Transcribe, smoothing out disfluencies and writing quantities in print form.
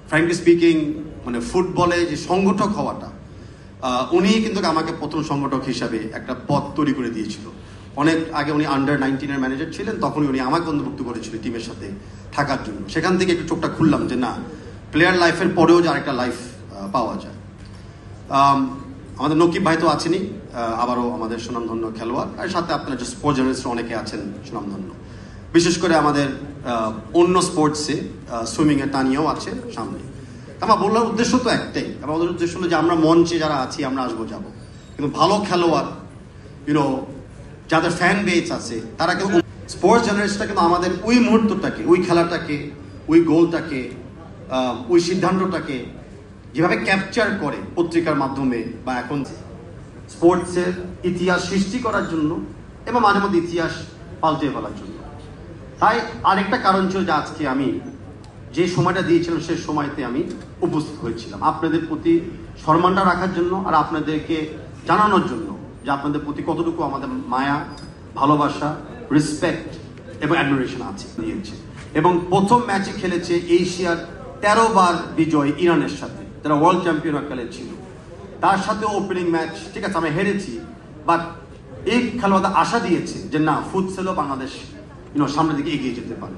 Frankly speaking মানে ফুটবলে যে সংগঠক হওয়াটা, উনি কিন্তু আমাকে প্রথম সংগঠক হিসাবে একটা পথ তৈরি করে দিয়েছিল। অনেক আগে উনি আন্ডার-19 ম্যানেজার ছিলেন, তখনই উনি আমাকে অন্তর্ভুক্ত করেছিল টিমের সাথে থাকার জন্য। সেখান থেকে একটু চোখটা খুললাম যে না, প্লেয়ার লাইফের পরেও যে আরেকটা লাইফ পাওয়া যায়। আমাদের নকিব ভাই তো আছেনই, আবারও আমাদের সুনামধন্য খেলোয়াড়, আর সাথে আপনারা যে স্পোর্টস জার্নালিস্ট অনেকে আছেন সুনামধন্য, বিশেষ করে আমাদের অন্য স্পোর্টসে সুইমিংয়ে তানিয়াও আছে সামনে। আমার বলার উদ্দেশ্য তো একটাই, আমাদের উদ্দেশ্য হলো যে আমরা মঞ্চে যারা আছি আমরা আসবো যাবো, কিন্তু ভালো খেলোয়াড় যাদের ফ্যান বেস আছে তারা কিন্তু স্পোর্টস জার্নালিস্টরা কিন্তু আমাদের ওই মুহূর্তটাকে, ওই খেলাটাকে, ওই গোলটাকে, ওই সিদ্ধান্তটাকে যেভাবে ক্যাপচার করে পত্রিকার মাধ্যমে বা এখন স্পোর্টসের ইতিহাস সৃষ্টি করার জন্য এবং মাঝে মধ্যে ইতিহাস পাল্টে ফেলার জন্য। তাই আরেকটা কারণ ছিল যে আজকে আমি যে সময়টা দিয়েছিলাম সেই সময়তে আমি উপস্থিত হয়েছিলাম আপনাদের প্রতি সম্মানটা রাখার জন্য, আর আপনাদেরকে জানানোর জন্য যে আপনাদের প্রতি কতটুকু আমাদের মায়া, ভালোবাসা, রেসপেক্ট এবং অ্যাডমিরেশন আছে দিয়েছে। এবং প্রথম ম্যাচে খেলেছে এশিয়ার 13 বার বিজয় ইরানের সাথে, যারা ওয়ার্ল্ড চ্যাম্পিয়ন আকালে ছিল, তার সাথে ওপেনিং ম্যাচ। ঠিক আছে, আমি হেরেছি, বাট এই খেলোয়াড়দের আশা দিয়েছে যে না, ফুটসেলও বাংলাদেশ সামনের দিকে এগিয়ে যেতে পারে।